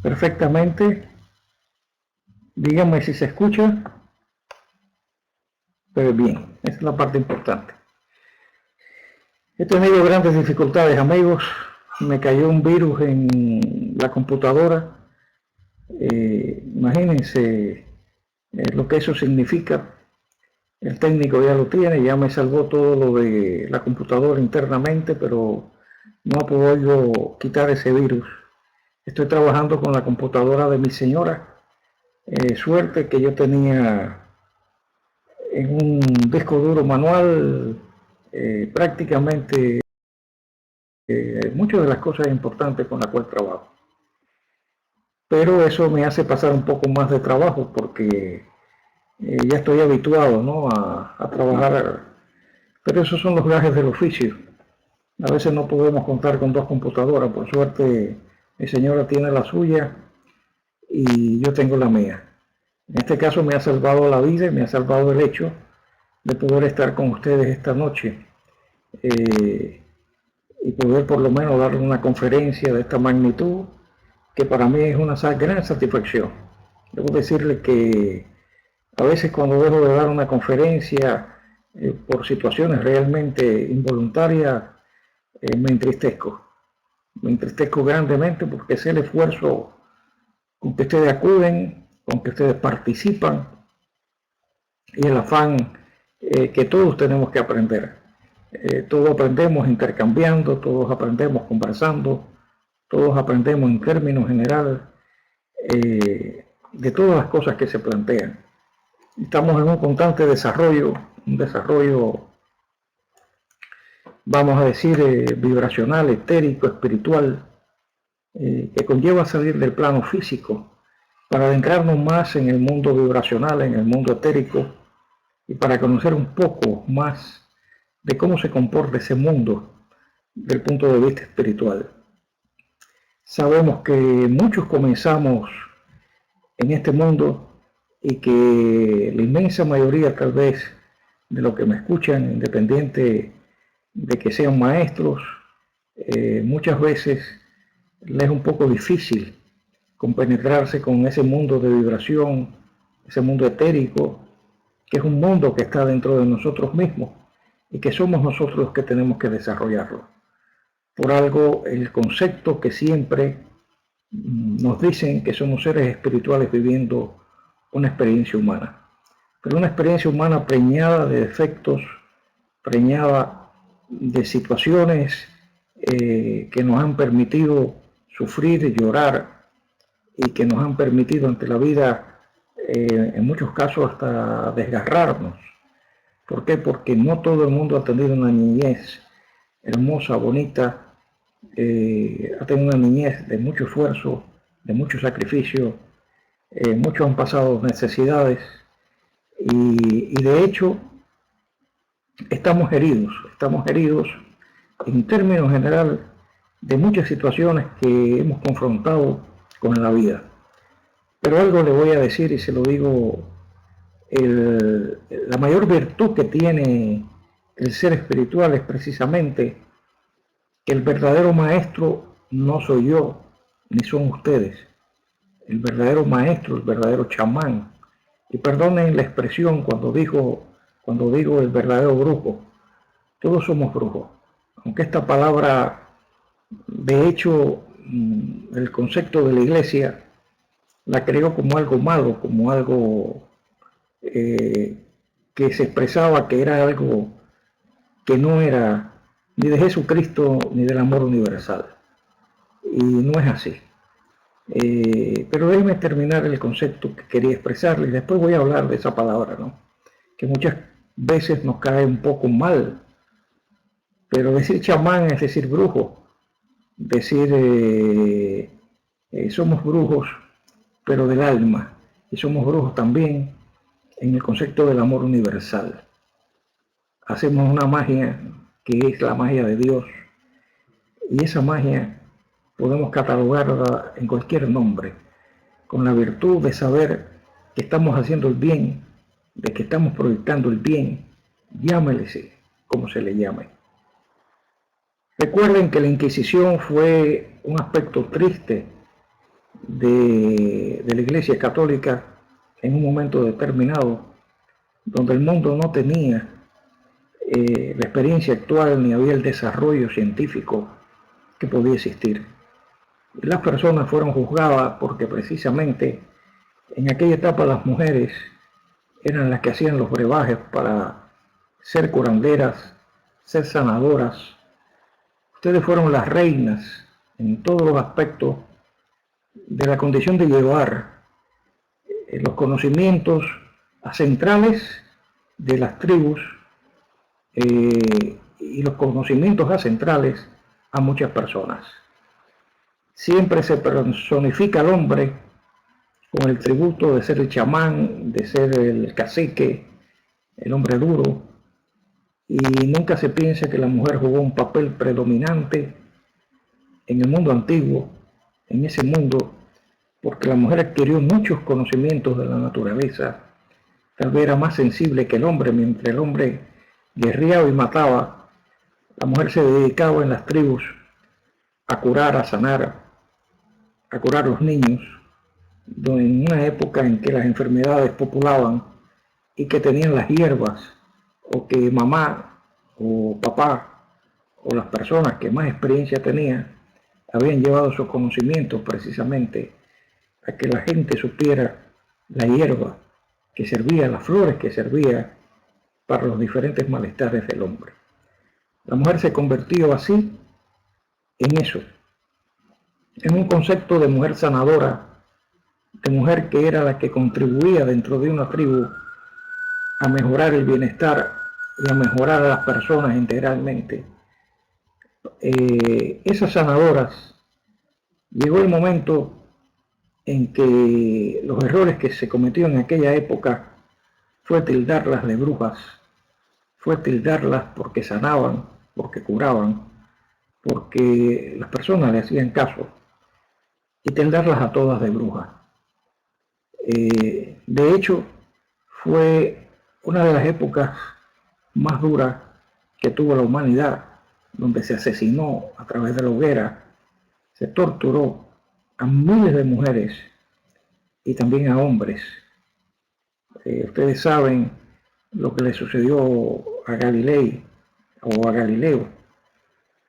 perfectamente. Díganme si se escucha. Pero bien, esa es la parte importante. He tenido grandes dificultades, amigos. Me cayó un virus en la computadora. Imagínense lo que eso significa. El técnico ya lo tiene, ya me salvó todo lo de la computadora internamente, pero no ha podido quitar ese virus. Estoy trabajando con la computadora de mi señora. Suerte que yo tenía en un disco duro manual prácticamente muchas de las cosas importantes con las cuales trabajo. Pero eso me hace pasar un poco más de trabajo porque ya estoy habituado, ¿no?, a trabajar. Pero esos son los gajes del oficio. A veces no podemos contar con dos computadoras. Por suerte mi señora tiene la suya y yo tengo la mía. En este caso me ha salvado la vida y me ha salvado el hecho de poder estar con ustedes esta noche y poder por lo menos dar una conferencia de esta magnitud, que para mí es una gran satisfacción. Debo decirle que a veces cuando dejo de dar una conferencia por situaciones realmente involuntarias, me entristezco. Me entristezco grandemente porque es el esfuerzo con que ustedes acuden, con que ustedes participan y el afán que todos tenemos que aprender. Todos aprendemos intercambiando, todos aprendemos conversando, todos aprendemos en términos generales de todas las cosas que se plantean. Estamos en un constante desarrollo, un desarrollo, vamos a decir, vibracional, etérico, espiritual, que conlleva salir del plano físico para adentrarnos más en el mundo vibracional, en el mundo etérico, y para conocer un poco más de cómo se comporta ese mundo desde el punto de vista espiritual. Sabemos que muchos comenzamos en este mundo y que la inmensa mayoría, tal vez, de los que me escuchan, independiente de que sean maestros, muchas veces les es un poco difícil compenetrarse con ese mundo de vibración, ese mundo etérico, que es un mundo que está dentro de nosotros mismos y que somos nosotros los que tenemos que desarrollarlo. Por algo, el concepto que siempre nos dicen que somos seres espirituales viviendo una experiencia humana, pero una experiencia humana preñada de defectos, preñada de situaciones que nos han permitido sufrir y llorar y que nos han permitido ante la vida, en muchos casos, hasta desgarrarnos. ¿Por qué? Porque no todo el mundo ha tenido una niñez hermosa, bonita, ha tenido una niñez de mucho esfuerzo, de mucho sacrificio, muchos han pasado necesidades y de hecho estamos heridos en términos general de muchas situaciones que hemos confrontado con la vida. Pero algo le voy a decir y se lo digo, la mayor virtud que tiene el ser espiritual es precisamente que el verdadero maestro no soy yo, ni son ustedes. El verdadero maestro, el verdadero chamán, y perdonen la expresión cuando digo el verdadero brujo, todos somos brujos, aunque esta palabra, de hecho, el concepto de la iglesia la creó como algo malo, como algo que se expresaba que era algo que no era ni de Jesucristo ni del amor universal. Y no es así. Pero déjenme terminar el concepto que quería expresarle y después voy a hablar de esa palabra, ¿no?, que muchas veces nos cae un poco mal. Pero decir chamán es decir brujo, decir somos brujos, pero del alma, y somos brujos también en el concepto del amor universal. Hacemos una magia que es la magia de Dios, y esa magia podemos catalogarla en cualquier nombre, con la virtud de saber que estamos haciendo el bien, de que estamos proyectando el bien, llámele como se le llame. Recuerden que la Inquisición fue un aspecto triste de la Iglesia Católica en un momento determinado, donde el mundo no tenía la experiencia actual ni había el desarrollo científico que podía existir. Y las personas fueron juzgadas porque precisamente en aquella etapa las mujeres eran las que hacían los brebajes para ser curanderas, ser sanadoras. Ustedes fueron las reinas en todos los aspectos de la condición de llevar los conocimientos ancestrales de las tribus y los conocimientos ancestrales a muchas personas. Siempre se personifica al hombre con el tributo de ser el chamán, de ser el cacique, el hombre duro, y nunca se piensa que la mujer jugó un papel predominante en el mundo antiguo, en ese mundo, porque la mujer adquirió muchos conocimientos de la naturaleza. Tal vez era más sensible que el hombre. Mientras el hombre guerreaba y mataba, la mujer se dedicaba en las tribus a curar, a sanar, a curar a los niños, en una época en que las enfermedades populaban y que tenían las hierbas, o que mamá o papá o las personas que más experiencia tenían habían llevado sus conocimientos precisamente a que la gente supiera la hierba que servía, las flores que servía para los diferentes malestares del hombre. La mujer se convirtió así en eso, en un concepto de mujer sanadora, de mujer que era la que contribuía dentro de una tribu a mejorar el bienestar y a mejorar a las personas integralmente. Esas sanadoras, llegó el momento en que los errores que se cometieron en aquella época fue tildarlas de brujas, fue tildarlas porque sanaban, porque curaban, porque las personas le hacían caso, y tildarlas a todas de brujas. De hecho, fue una de las épocas más duras que tuvo la humanidad, donde se asesinó a través de la hoguera, se torturó a miles de mujeres y también a hombres. Ustedes saben lo que le sucedió a Galilei o a Galileo,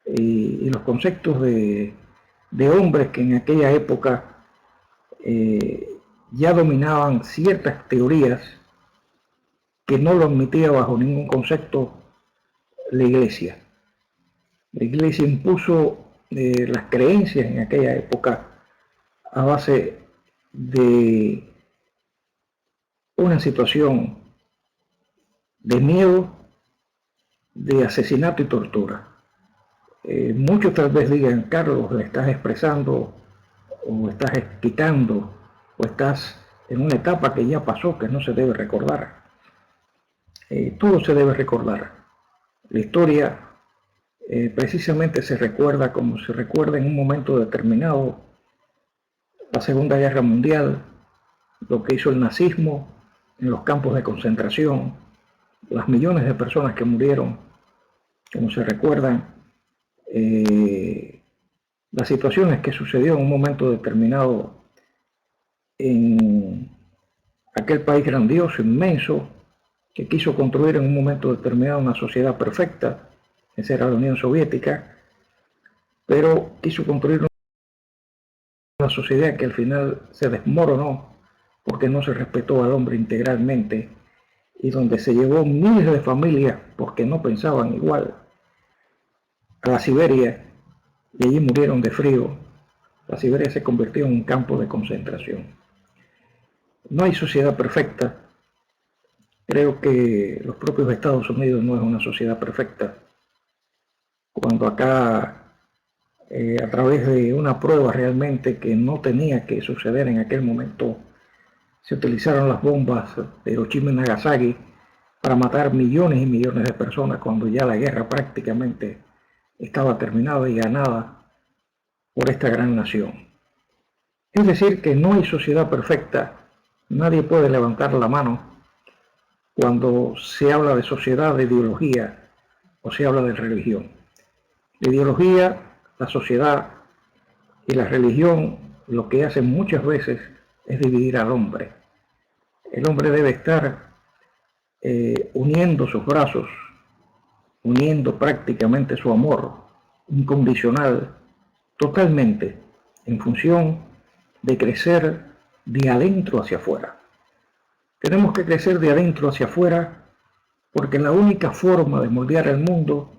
y los conceptos de hombres que en aquella época ya dominaban ciertas teorías que no lo admitía bajo ningún concepto la Iglesia. La Iglesia impuso las creencias en aquella época a base de una situación de miedo, de asesinato y tortura. Muchos tal vez digan: Carlos, le estás expresando o estás quitando o estás en una etapa que ya pasó, que no se debe recordar. Todo se debe recordar. La historia precisamente se recuerda como se recuerda en un momento determinado la Segunda Guerra Mundial, lo que hizo el nazismo en los campos de concentración, las millones de personas que murieron, como se recuerdan las situaciones que sucedió en un momento determinado en aquel país grandioso, inmenso, que quiso construir en un momento determinado una sociedad perfecta. Esa era la Unión Soviética, pero quiso construir una sociedad que al final se desmoronó porque no se respetó al hombre integralmente, y donde se llevó miles de familias porque no pensaban igual a la Siberia, y allí murieron de frío. La Siberia se convirtió en un campo de concentración. No hay sociedad perfecta. Creo que los propios Estados Unidos no es una sociedad perfecta. Cuando acá, a través de una prueba realmente que no tenía que suceder en aquel momento, se utilizaron las bombas de Hiroshima y Nagasaki para matar millones y millones de personas, cuando ya la guerra prácticamente estaba terminada y ganada por esta gran nación. Es decir, que no hay sociedad perfecta. Nadie puede levantar la mano cuando se habla de sociedad, de ideología, o se habla de religión. La ideología, la sociedad y la religión lo que hacen muchas veces es dividir al hombre. El hombre debe estar uniendo sus brazos, uniendo prácticamente su amor incondicional, totalmente en función de crecer de adentro hacia afuera. Tenemos que crecer de adentro hacia afuera porque la única forma de moldear el mundo,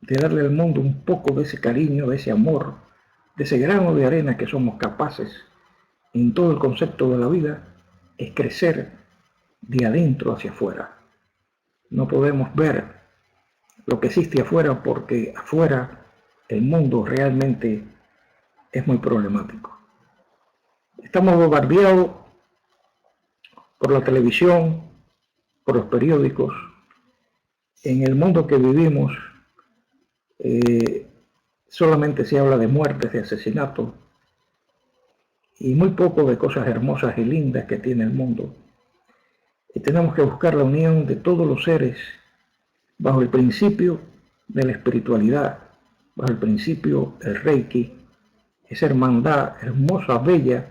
de darle al mundo un poco de ese cariño, de ese amor, de ese grano de arena que somos capaces en todo el concepto de la vida, es crecer de adentro hacia afuera. No podemos ver lo que existe afuera porque afuera el mundo realmente es muy problemático. Estamos bombardeados por la televisión, por los periódicos. En el mundo que vivimos solamente se habla de muertes, de asesinatos y muy poco de cosas hermosas y lindas que tiene el mundo. Y tenemos que buscar la unión de todos los seres bajo el principio de la espiritualidad, bajo el principio del Reiki, esa hermandad hermosa, bella,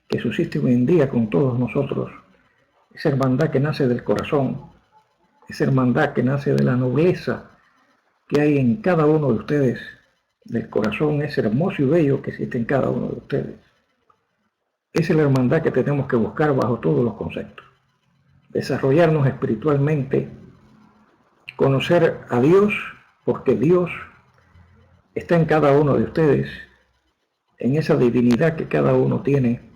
que subsiste hoy en día con todos nosotros, esa hermandad que nace del corazón, esa hermandad que nace de la nobleza que hay en cada uno de ustedes, del corazón ese hermoso y bello que existe en cada uno de ustedes. Esa es la hermandad que tenemos que buscar bajo todos los conceptos. Desarrollarnos espiritualmente, conocer a Dios, porque Dios está en cada uno de ustedes, en esa divinidad que cada uno tiene.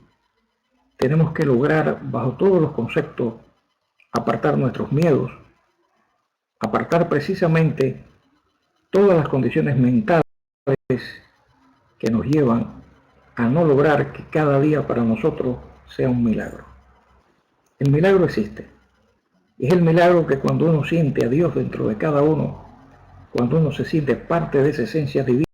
Tenemos que lograr bajo todos los conceptos apartar nuestros miedos, apartar precisamente todas las condiciones mentales que nos llevan a no lograr que cada día para nosotros sea un milagro. El milagro existe. Es el milagro que cuando uno siente a Dios dentro de cada uno, cuando uno se siente parte de esa esencia divina,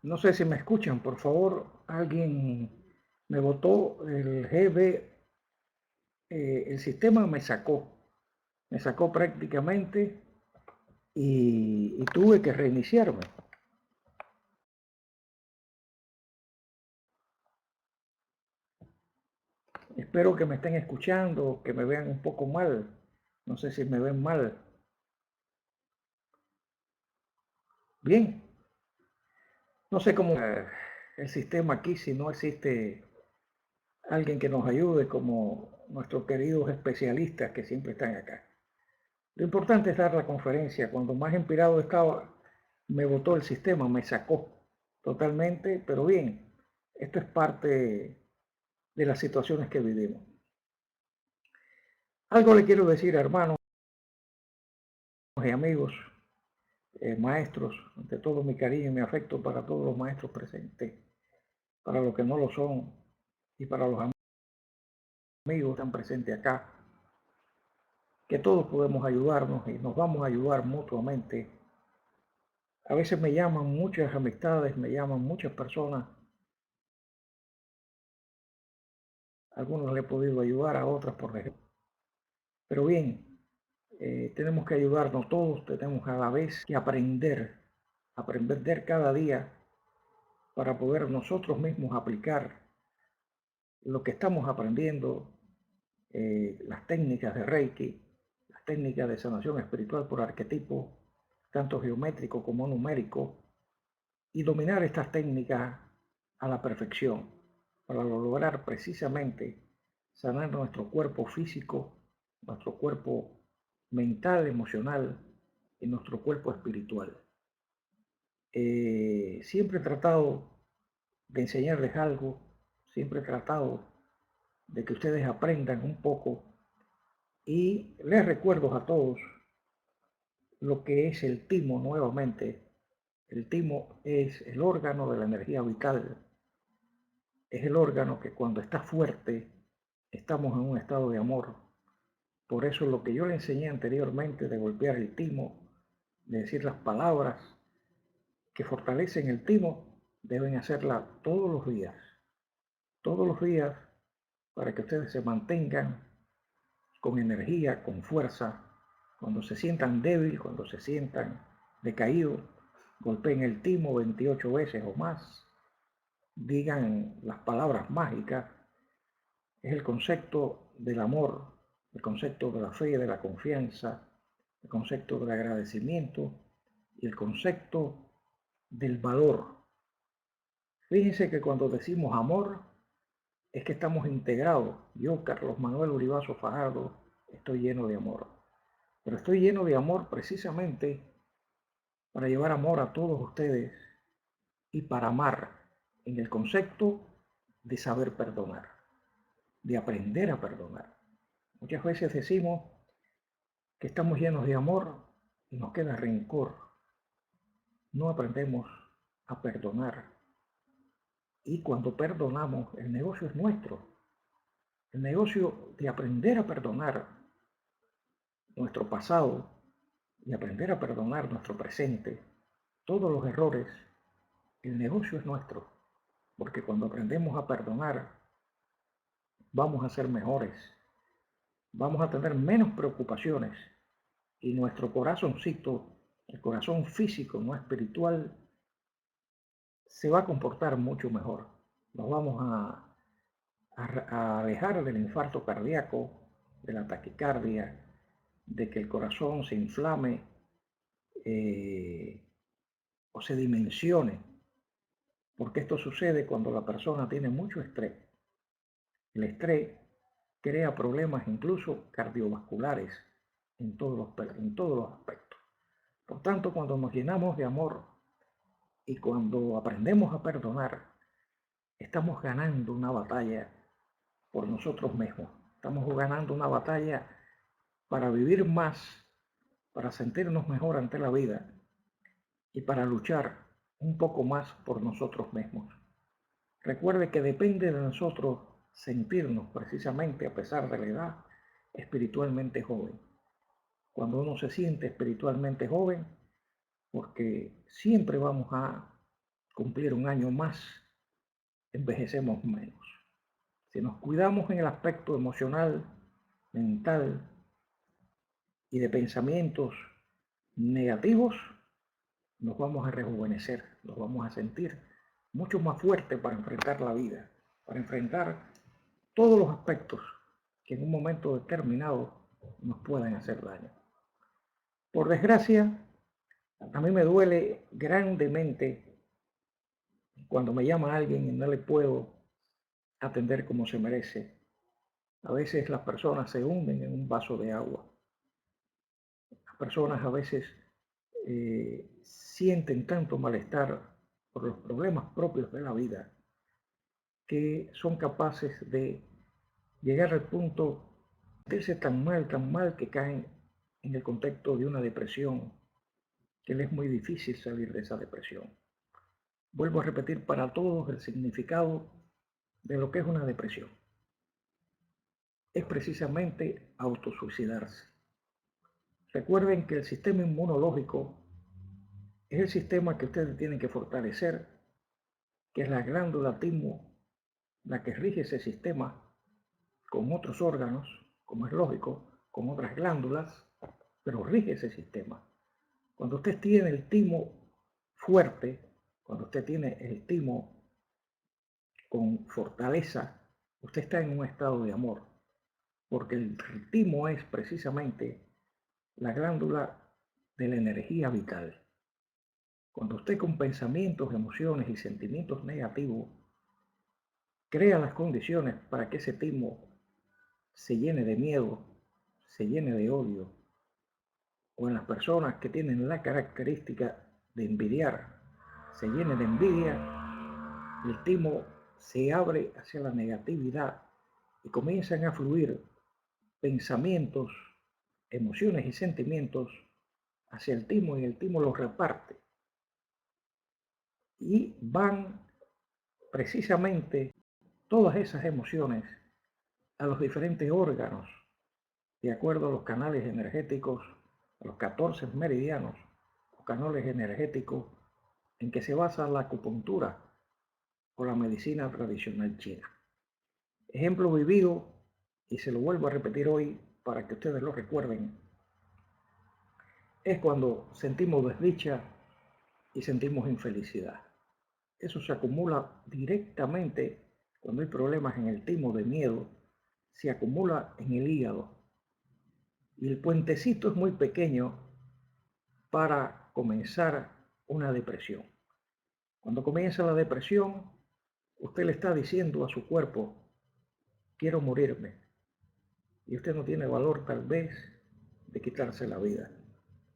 no sé si me escuchan, por favor, alguien me votó el GB, el sistema me sacó prácticamente y tuve que reiniciarme. Espero que me estén escuchando, que me vean un poco mal. No sé si me ven mal. Bien, no sé cómo el sistema aquí, si no existe alguien que nos ayude como nuestros queridos especialistas que siempre están acá. Lo importante es dar la conferencia. Cuando más inspirado estaba, me botó el sistema, me sacó totalmente, pero bien, esto es parte de las situaciones que vivimos. Algo le quiero decir, hermanos y amigos, maestros, ante todo mi cariño y mi afecto para todos los maestros presentes, para los que no lo son y para los amigos que están presentes acá, que todos podemos ayudarnos y nos vamos a ayudar mutuamente. A veces me llaman muchas amistades, me llaman muchas personas, a algunos le he podido ayudar, a otras por ejemplo. Pero bien, tenemos que ayudarnos todos, tenemos a la vez que aprender cada día para poder nosotros mismos aplicar lo que estamos aprendiendo, las técnicas de Reiki, las técnicas de sanación espiritual por arquetipo, tanto geométrico como numérico, y dominar estas técnicas a la perfección para lograr precisamente sanar nuestro cuerpo físico, nuestro cuerpo mental, emocional y nuestro cuerpo espiritual. Siempre he tratado de enseñarles algo, siempre he tratado de que ustedes aprendan un poco y les recuerdo a todos lo que es el timo nuevamente. El timo es el órgano de la energía vital es el órgano que cuando está fuerte estamos en un estado de amor. Por eso lo que yo le enseñé anteriormente de golpear el timo, de decir las palabras que fortalecen el timo, deben hacerla todos los días, para que ustedes se mantengan con energía, con fuerza. Cuando se sientan débiles, cuando se sientan decaídos, golpeen el timo 28 veces o más, digan las palabras mágicas. Es el concepto del amor, el concepto de la fe, de la confianza, el concepto del agradecimiento y el concepto del valor. Fíjense que cuando decimos amor, es que estamos integrados. Yo, Carlos Manuel Uribazo Fajardo, estoy lleno de amor. Pero estoy lleno de amor precisamente para llevar amor a todos ustedes y para amar en el concepto de saber perdonar, de aprender a perdonar. Muchas veces decimos que estamos llenos de amor y nos queda rencor. No aprendemos a perdonar. Y cuando perdonamos, el negocio es nuestro. El negocio de aprender a perdonar nuestro pasado y aprender a perdonar nuestro presente, todos los errores, el negocio es nuestro. Porque cuando aprendemos a perdonar, vamos a ser mejores, vamos a tener menos preocupaciones y nuestro corazoncito, el corazón físico, no espiritual, se va a comportar mucho mejor. Nos vamos a alejar del infarto cardíaco, de la taquicardia, de que el corazón se inflame o se dimensione, porque esto sucede cuando la persona tiene mucho estrés. El estrés crea problemas incluso cardiovasculares en todos los aspectos. Por tanto, cuando nos llenamos de amor y cuando aprendemos a perdonar, estamos ganando una batalla por nosotros mismos. Estamos ganando una batalla para vivir más, para sentirnos mejor ante la vida y para luchar un poco más por nosotros mismos. Recuerde que depende de nosotros sentirnos precisamente, a pesar de la edad, espiritualmente joven. Cuando uno se siente espiritualmente joven, porque siempre vamos a cumplir un año más, envejecemos menos. Si nos cuidamos en el aspecto emocional, mental y de pensamientos negativos, nos vamos a rejuvenecer, nos vamos a sentir mucho más fuertes para enfrentar la vida, para enfrentar todos los aspectos que en un momento determinado nos pueden hacer daño. Por desgracia, a mí me duele grandemente cuando me llama alguien y no le puedo atender como se merece. A veces las personas se hunden en un vaso de agua. Las personas a veces sienten tanto malestar por los problemas propios de la vida que son capaces de llegar al punto de sentirse tan mal que caen en el contexto de una depresión, que les es muy difícil salir de esa depresión. Vuelvo a repetir para todos el significado de lo que es una depresión. Es precisamente autosuicidarse. Recuerden que el sistema inmunológico es el sistema que ustedes tienen que fortalecer, que es la glándula timo, la que rige ese sistema con otros órganos, como es lógico, con otras glándulas, pero rige ese sistema. Cuando usted tiene el timo fuerte, cuando usted tiene el timo con fortaleza, usted está en un estado de amor, porque el timo es precisamente la glándula de la energía vital. Cuando usted con pensamientos, emociones y sentimientos negativos crea las condiciones para que ese timo se llene de miedo, se llene de odio, o en las personas que tienen la característica de envidiar, se llene de envidia, el timo se abre hacia la negatividad y comienzan a fluir pensamientos, emociones y sentimientos hacia el timo y el timo los reparte. Y van precisamente todas esas emociones a los diferentes órganos, de acuerdo a los canales energéticos, a los 14 meridianos o canales energéticos en que se basa la acupuntura o la medicina tradicional china. Ejemplo vivido, y se lo vuelvo a repetir hoy para que ustedes lo recuerden, es cuando sentimos desdicha y sentimos infelicidad. Eso se acumula directamente cuando hay problemas en el timo de miedo, se acumula en el hígado. Y el puentecito es muy pequeño para comenzar una depresión. Cuando comienza la depresión, usted le está diciendo a su cuerpo, quiero morirme. Y usted no tiene valor tal vez de quitarse la vida.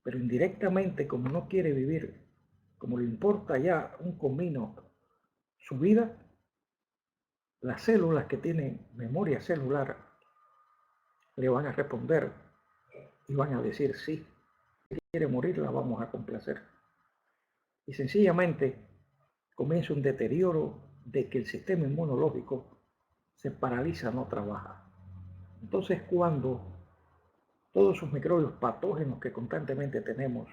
Pero indirectamente, como no quiere vivir, como le importa ya un comino su vida, las células que tienen memoria celular le van a responder y van a decir sí, si quiere morir la vamos a complacer. Y sencillamente comienza un deterioro de que el sistema inmunológico se paraliza, no trabaja. Entonces cuando todos esos microbios patógenos que constantemente tenemos,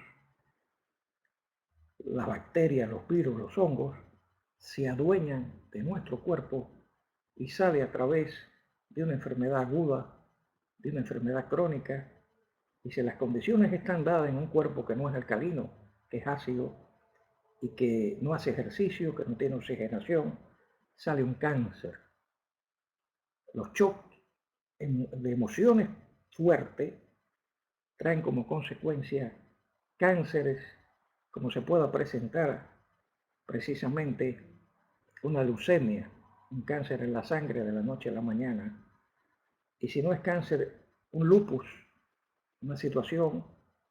las bacterias, los virus, los hongos, se adueñan de nuestro cuerpo y sale a través de una enfermedad aguda, de una enfermedad crónica, y si las condiciones están dadas en un cuerpo que no es alcalino, que es ácido y que no hace ejercicio, que no tiene oxigenación, sale un cáncer. Los shocks de emociones fuertes traen como consecuencia cánceres, como se pueda presentar precisamente una leucemia, un cáncer en la sangre de la noche a la mañana, y si no es cáncer, un lupus, una situación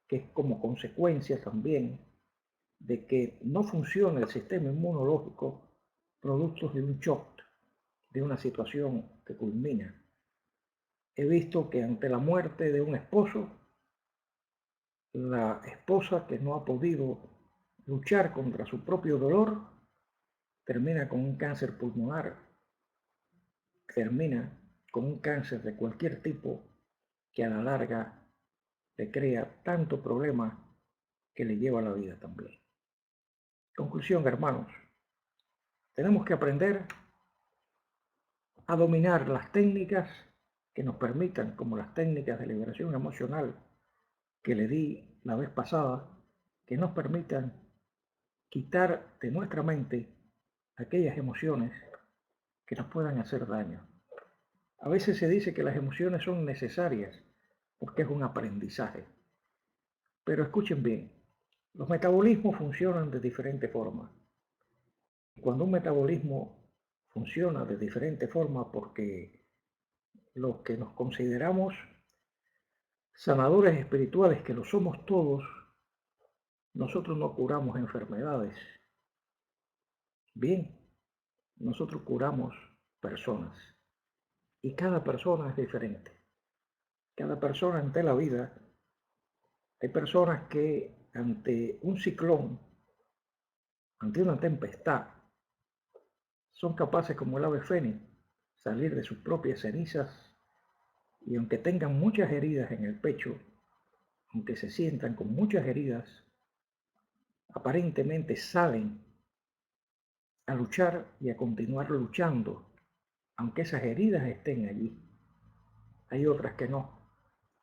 que es como consecuencia también de que no funciona el sistema inmunológico, productos de un shock, de una situación que culmina. He visto que ante la muerte de un esposo, la esposa que no ha podido luchar contra su propio dolor, termina con un cáncer pulmonar, termina con un cáncer de cualquier tipo que a la larga le crea tanto problema que le lleva a la vida también. Conclusión, hermanos, tenemos que aprender a dominar las técnicas que nos permitan, como las técnicas de liberación emocional que le di la vez pasada, que nos permitan quitar de nuestra mente aquellas emociones que nos puedan hacer daño. A veces se dice que las emociones son necesarias porque es un aprendizaje. Pero escuchen bien, los metabolismos funcionan de diferente forma. Cuando un metabolismo funciona de diferente forma porque los que nos consideramos sanadores espirituales, que lo somos todos, nosotros no curamos enfermedades. Bien, nosotros curamos personas. Y cada persona es diferente. Cada persona ante la vida, hay personas que ante un ciclón, ante una tempestad, son capaces como el ave fénix, salir de sus propias cenizas y aunque tengan muchas heridas en el pecho, aunque se sientan con muchas heridas, aparentemente salen a luchar y a continuar luchando, aunque esas heridas estén allí. Hay otras que no,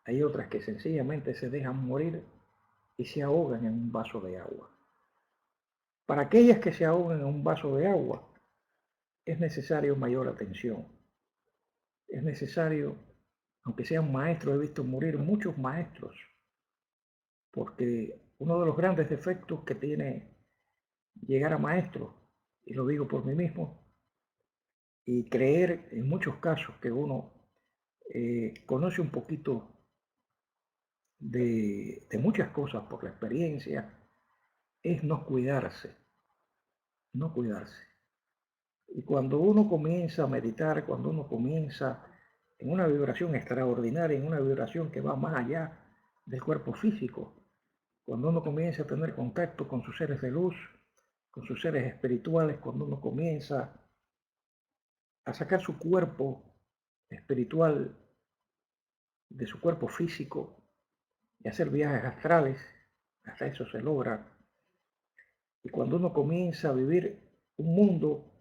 hay otras que sencillamente se dejan morir y se ahogan en un vaso de agua. Para aquellas que se ahogan en un vaso de agua, es necesario mayor atención. Es necesario, aunque sean maestros, he visto morir muchos maestros, porque uno de los grandes defectos que tiene llegar a maestro, y lo digo por mí mismo, y creer en muchos casos que uno conoce un poquito de muchas cosas por la experiencia, es no cuidarse, no cuidarse. Y cuando uno comienza a meditar, cuando uno comienza en una vibración extraordinaria, en una vibración que va más allá del cuerpo físico, cuando uno comienza a tener contacto con sus seres de luz, con sus seres espirituales, cuando uno comienza a sacar su cuerpo espiritual de su cuerpo físico y hacer viajes astrales. Hasta eso se logra. Y cuando uno comienza a vivir un mundo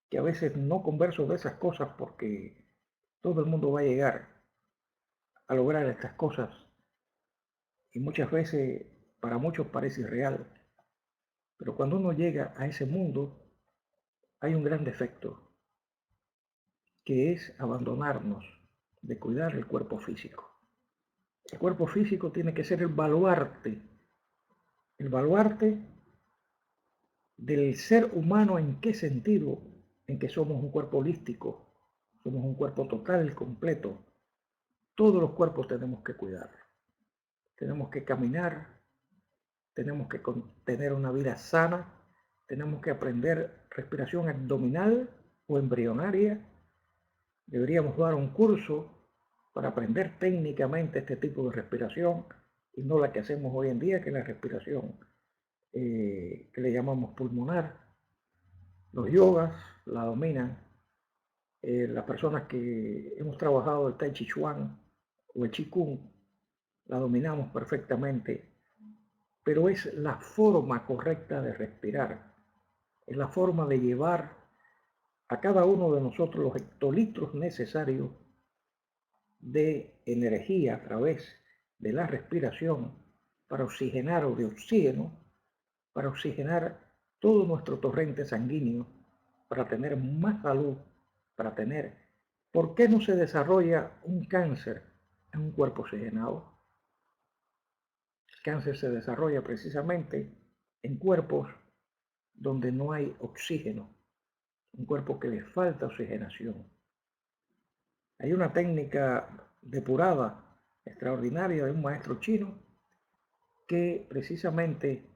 que a veces no converso de esas cosas porque todo el mundo va a llegar a lograr estas cosas y muchas veces para muchos parece irreal, pero cuando uno llega a ese mundo hay un gran defecto, que es abandonarnos de cuidar el cuerpo físico. El cuerpo físico tiene que ser el baluarte del ser humano. ¿En qué sentido? En que somos un cuerpo holístico, somos un cuerpo total, completo. Todos los cuerpos tenemos que cuidar, tenemos que caminar, tenemos que tener una vida sana, tenemos que aprender respiración abdominal o embrionaria. Deberíamos dar un curso para aprender técnicamente este tipo de respiración y no la que hacemos hoy en día, que es la respiración que le llamamos pulmonar. Los yogas la dominan. Las personas que hemos trabajado el Tai Chi Chuan o el Chi Kung la dominamos perfectamente, pero es la forma correcta de respirar, es la forma de llevar a cada uno de nosotros los hectolitros necesarios de energía a través de la respiración para oxigenar o de oxígeno, para oxigenar todo nuestro torrente sanguíneo, para tener más salud, para tener... ¿Por qué no se desarrolla un cáncer en un cuerpo oxigenado? El cáncer se desarrolla precisamente en cuerpos donde no hay oxígeno, un cuerpo que le falta oxigenación. Hay una técnica depurada extraordinaria de un maestro chino que precisamente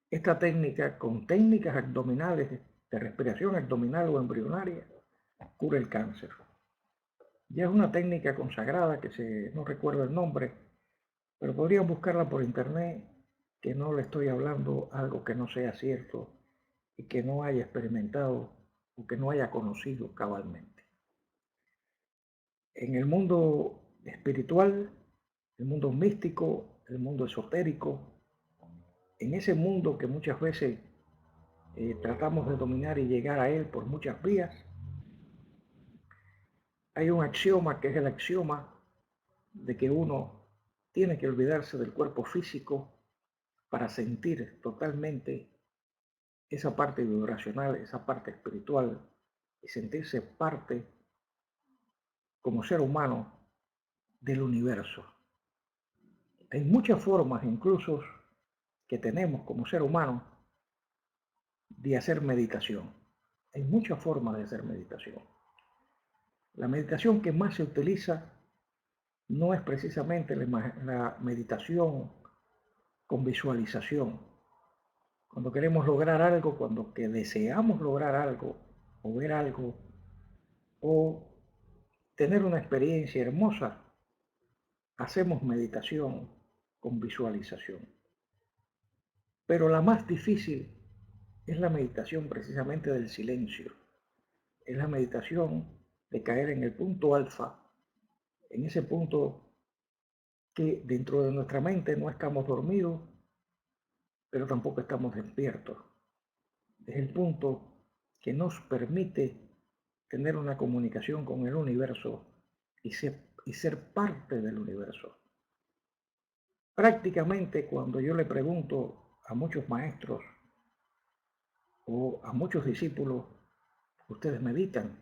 esta técnica, con técnicas abdominales de respiración abdominal o embrionaria, cura el cáncer. Ya es una técnica consagrada no recuerdo el nombre, pero podrían buscarla por internet, que no le estoy hablando algo que no sea cierto y que no haya experimentado o que no haya conocido cabalmente. En el mundo espiritual, el mundo místico, el mundo esotérico, en ese mundo que muchas veces tratamos de dominar y llegar a él por muchas vías, hay un axioma que es el axioma de que uno tiene que olvidarse del cuerpo físico para sentir totalmente esa parte vibracional, esa parte espiritual y sentirse parte como ser humano del universo. Hay muchas formas incluso que tenemos como ser humano de hacer meditación. Hay muchas formas de hacer meditación. La meditación que más se utiliza no es precisamente la meditación con visualización. Cuando queremos lograr algo, cuando que deseamos lograr algo, o ver algo, o tener una experiencia hermosa, hacemos meditación con visualización. Pero la más difícil es la meditación precisamente del silencio. Es la meditación de caer en el punto alfa, en ese punto que dentro de nuestra mente no estamos dormidos, pero tampoco estamos despiertos. Es el punto que nos permite tener una comunicación con el universo y ser parte del universo. Prácticamente cuando yo le pregunto a muchos maestros o a muchos discípulos, ¿ustedes meditan?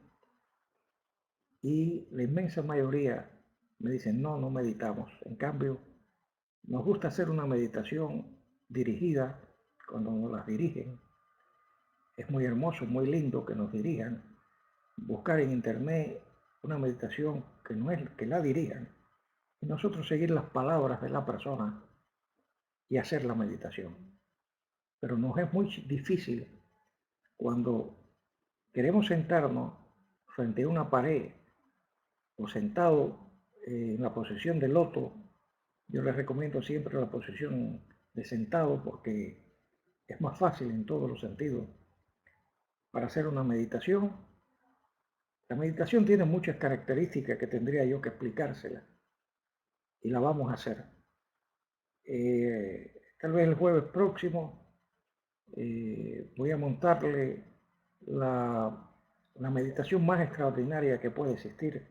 Y la inmensa mayoría me dicen, no, no meditamos. En cambio, nos gusta hacer una meditación dirigida cuando nos las dirigen. Es muy hermoso, muy lindo que nos dirijan. Buscar en internet una meditación que no es que la dirijan. Y nosotros seguir las palabras de la persona y hacer la meditación. Pero nos es muy difícil cuando queremos sentarnos frente a una pared o sentado en la posición de loto. Yo les recomiendo siempre la posición de sentado porque es más fácil en todos los sentidos. para hacer una meditación. La meditación tiene muchas características que tendría yo que explicárselas y la vamos a hacer. Tal vez el jueves próximo voy a montarle la meditación más extraordinaria que puede existir,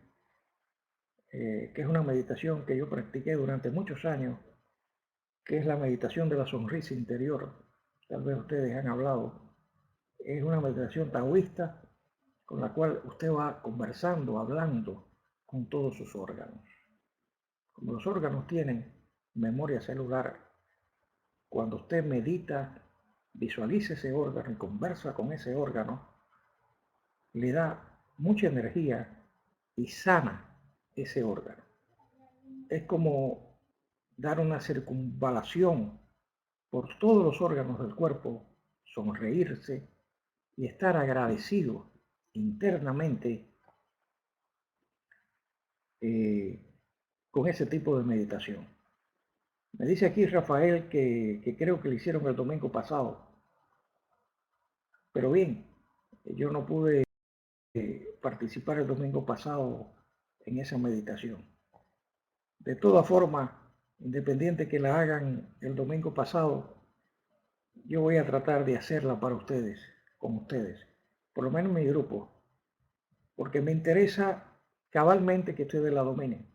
que es una meditación que yo practiqué durante muchos años, que es la meditación de la sonrisa interior. Tal vez ustedes han hablado. Es una meditación taoísta con la cual usted va conversando, hablando con todos sus órganos. Como los órganos tienen memoria celular, cuando usted medita, visualiza ese órgano y conversa con ese órgano, le da mucha energía y sana ese órgano. Es como dar una circunvalación por todos los órganos del cuerpo, sonreírse y estar agradecido internamente con ese tipo de meditación. Me dice aquí Rafael que creo que le hicieron el domingo pasado, pero bien, yo no pude participar el domingo pasado en esa meditación. De todas formas, independiente que la hagan el domingo pasado, yo voy a tratar de hacerla para ustedes, con ustedes, por lo menos mi grupo, porque me interesa cabalmente que ustedes la dominen,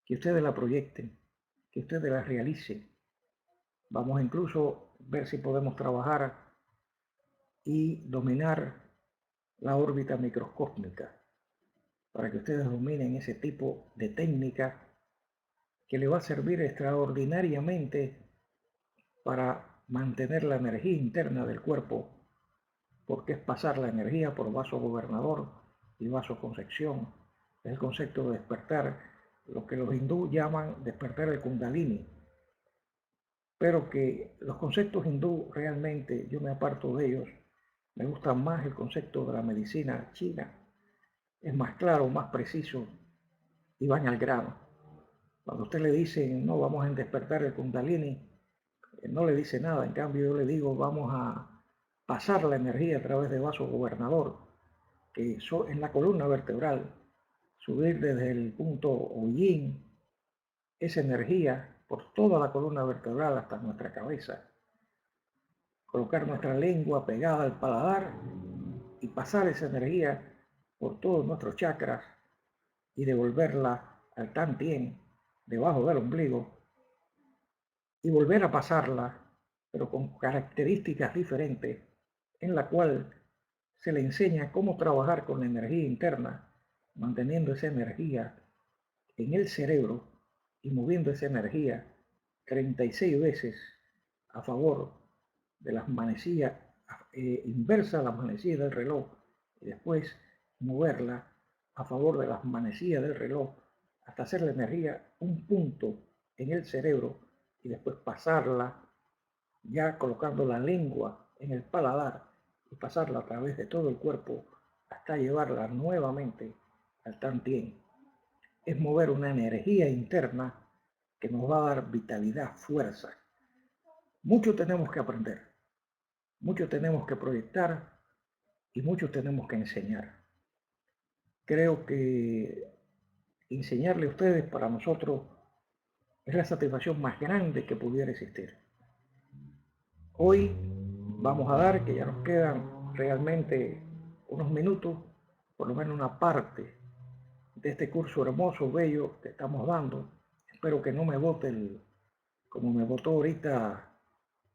que ustedes la proyecten, que ustedes la realicen. Vamos a incluso ver si podemos trabajar y dominar la órbita microscópica para que ustedes dominen ese tipo de técnica que le va a servir extraordinariamente para mantener la energía interna del cuerpo, porque es pasar la energía por vaso gobernador y vaso concepción. Es el concepto de despertar, lo que los hindú llaman despertar el kundalini, pero que los conceptos hindú realmente yo me aparto de ellos. Me gusta más el concepto de la medicina china. Es más claro, más preciso y van al grano. Cuando usted le dice, no, vamos a despertar el kundalini, no le dice nada. En cambio, yo le digo, vamos a pasar la energía a través de vaso gobernador, que en la columna vertebral, subir desde el punto Yin, esa energía por toda la columna vertebral hasta nuestra cabeza. Colocar nuestra lengua pegada al paladar y pasar esa energía por todos nuestros chakras y devolverla al Tantien debajo del ombligo y volver a pasarla, pero con características diferentes, en la cual se le enseña cómo trabajar con la energía interna, manteniendo esa energía en el cerebro y moviendo esa energía 36 veces a favor de las manecillas, inversa a las manecillas del reloj, y después moverla a favor de las manecillas del reloj hasta hacer la energía un punto en el cerebro y después pasarla ya colocando la lengua en el paladar y pasarla a través de todo el cuerpo hasta llevarla nuevamente al Tantien. Es mover una energía interna que nos va a dar vitalidad, fuerza. Mucho tenemos que aprender, mucho tenemos que proyectar y mucho tenemos que enseñar. Creo que enseñarle a ustedes para nosotros es la satisfacción más grande que pudiera existir. Hoy vamos a dar, que ya nos quedan realmente unos minutos, por lo menos una parte de este curso hermoso, bello que estamos dando. Espero que no me vote como me votó ahorita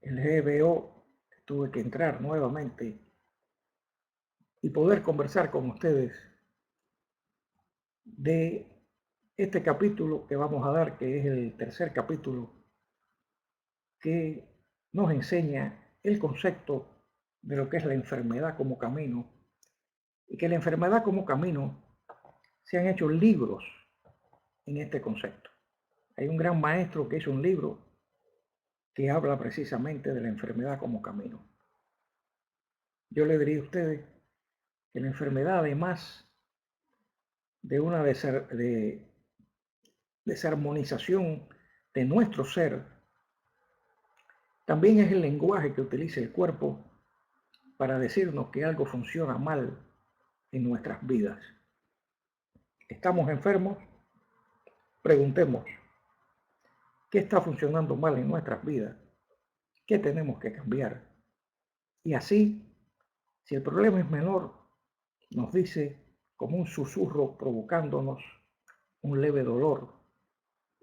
el GBO. Tuve que entrar nuevamente y poder conversar con ustedes de este capítulo que vamos a dar, que es el tercer capítulo, que nos enseña el concepto de lo que es la enfermedad como camino, y que la enfermedad como camino se han hecho libros en este concepto. Hay un gran maestro que hizo un libro que habla precisamente de la enfermedad como camino. Yo le diría a ustedes que la enfermedad, además de una desarmonización de nuestro ser, también es el lenguaje que utiliza el cuerpo para decirnos que algo funciona mal en nuestras vidas. ¿Estamos enfermos? Preguntemos, ¿qué está funcionando mal en nuestras vidas? ¿Qué tenemos que cambiar? Y así, si el problema es menor, nos dice como un susurro provocándonos un leve dolor.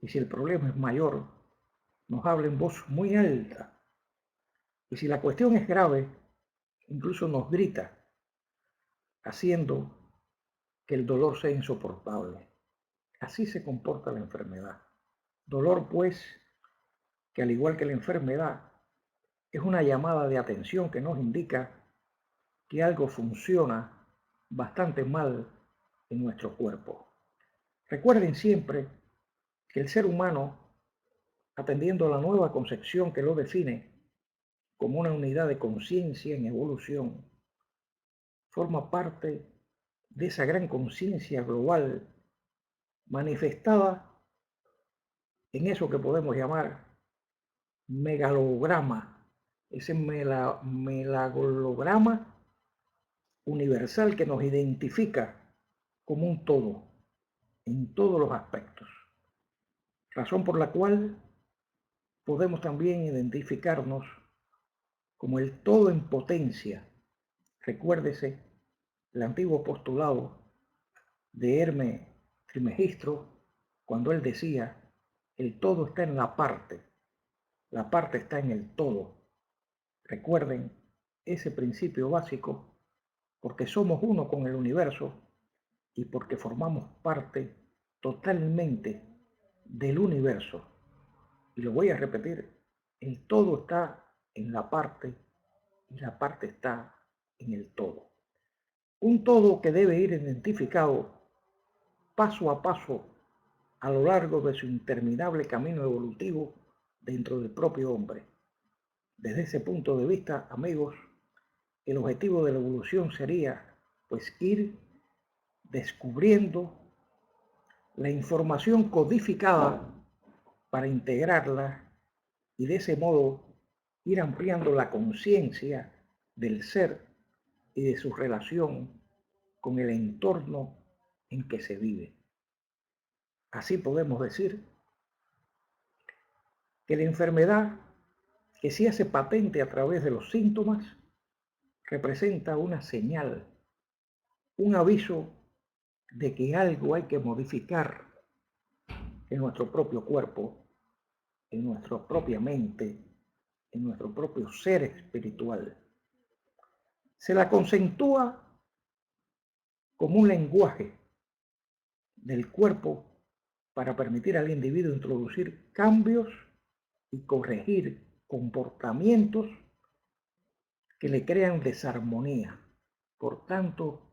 Y si el problema es mayor, nos habla en voz muy alta. Y si la cuestión es grave, incluso nos grita, haciendo que el dolor sea insoportable. Así se comporta la enfermedad. Dolor, pues, que al igual que la enfermedad, es una llamada de atención que nos indica que algo funciona bastante mal en nuestro cuerpo. Recuerden siempre que el ser humano, atendiendo a la nueva concepción que lo define como una unidad de conciencia en evolución, forma parte de esa gran conciencia global manifestada en eso que podemos llamar megalograma, ese megalograma universal que nos identifica como un todo en todos los aspectos, razón por la cual podemos también identificarnos como el todo en potencia. Recuérdese el antiguo postulado de Hermes Trismegisto cuando él decía: el todo está en la parte está en el todo. Recuerden ese principio básico, porque somos uno con el universo y porque formamos parte totalmente del universo. Y lo voy a repetir, el todo está en la parte y la parte está en el todo. Un todo que debe ir identificado paso a paso a lo largo de su interminable camino evolutivo dentro del propio hombre. Desde ese punto de vista, amigos, el objetivo de la evolución sería pues ir descubriendo la información codificada para integrarla y de ese modo ir ampliando la conciencia del ser y de su relación con el entorno en que se vive. Así podemos decir que la enfermedad, que se hace patente a través de los síntomas, representa una señal, un aviso de que algo hay que modificar en nuestro propio cuerpo, en nuestra propia mente, en nuestro propio ser espiritual. Se la concentúa como un lenguaje del cuerpo para permitir al individuo introducir cambios y corregir comportamientos que le crean desarmonía. Por tanto,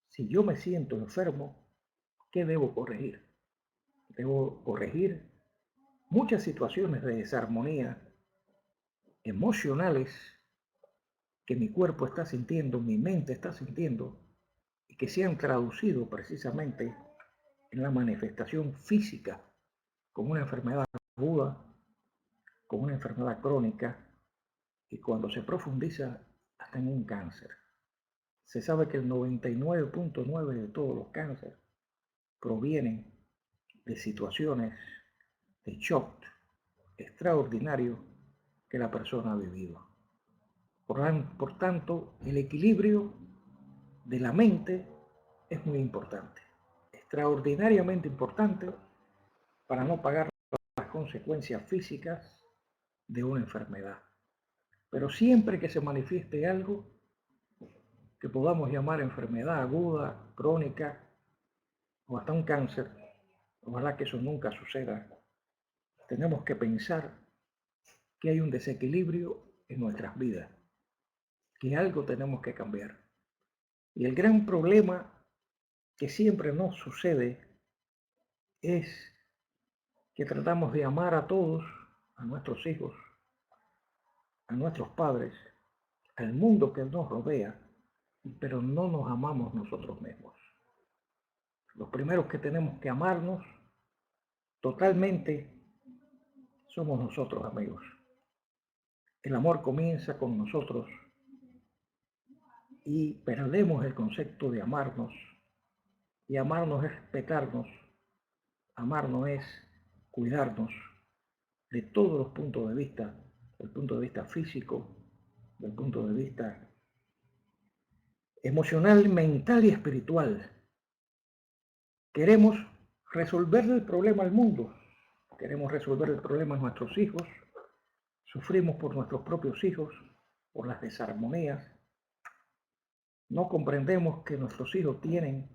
si yo me siento enfermo, ¿qué debo corregir? Debo corregir muchas situaciones de desarmonía emocionales que mi cuerpo está sintiendo, mi mente está sintiendo, y que se han traducido precisamente en la manifestación física, como una enfermedad aguda, como una enfermedad crónica, y cuando se profundiza hasta en un cáncer. Se sabe que el 99.9% de todos los cánceres provienen de situaciones de shock extraordinario que la persona ha vivido. Por tanto, el equilibrio de la mente es muy importante, extraordinariamente importante para no pagar las consecuencias físicas de una enfermedad. Pero siempre que se manifieste algo que podamos llamar enfermedad aguda, crónica o hasta un cáncer, ojalá que eso nunca suceda, tenemos que pensar que hay un desequilibrio en nuestras vidas, que algo tenemos que cambiar. Y el gran problema que siempre nos sucede es que tratamos de amar a todos, a nuestros hijos, a nuestros padres, al mundo que nos rodea, pero no nos amamos nosotros mismos. Los primeros que tenemos que amarnos totalmente somos nosotros, amigos. El amor comienza con nosotros y perdemos el concepto de amarnos. Y amarnos es respetarnos, amarnos es cuidarnos de todos los puntos de vista, del punto de vista físico, del punto de vista emocional, mental y espiritual. Queremos resolver el problema al mundo, queremos resolver el problema a nuestros hijos, sufrimos por nuestros propios hijos, por las desarmonías. No comprendemos que nuestros hijos tienen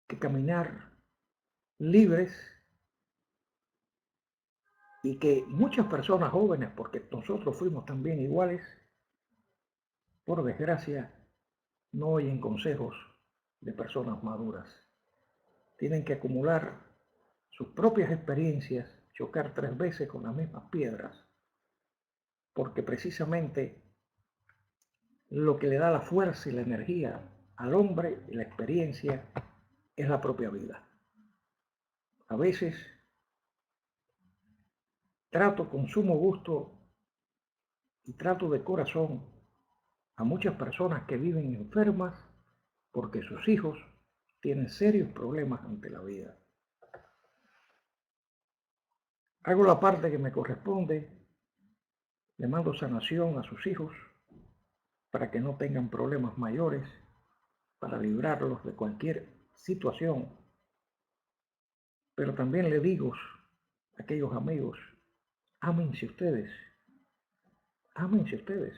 que caminar libres y que muchas personas jóvenes, porque nosotros fuimos también iguales, por desgracia, no oyen consejos de personas maduras. Tienen que acumular sus propias experiencias, chocar 3 veces con las mismas piedras, porque precisamente lo que le da la fuerza y la energía al hombre y la experiencia es la propia vida. A veces trato con sumo gusto y trato de corazón a muchas personas que viven enfermas porque sus hijos tienen serios problemas ante la vida. Hago la parte que me corresponde, le mando sanación a sus hijos para que no tengan problemas mayores, para librarlos de cualquier situación. Pero también le digo a aquellos amigos, ámense ustedes, ámense ustedes.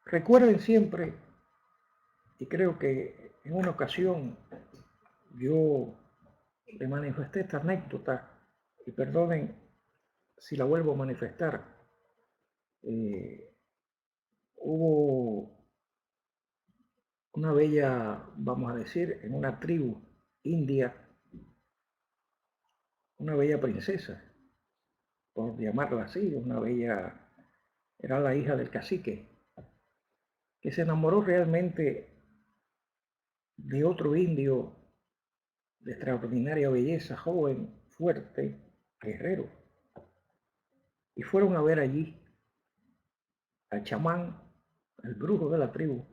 Recuerden siempre, y creo que en una ocasión yo le manifesté esta anécdota, y perdonen si la vuelvo a manifestar. Hubo una bella, vamos a decir, en una tribu india, una bella princesa, por llamarla así, una bella, era la hija del cacique, que se enamoró realmente de otro indio de extraordinaria belleza, joven, fuerte, guerrero. Y fueron a ver allí al chamán, al brujo de la tribu,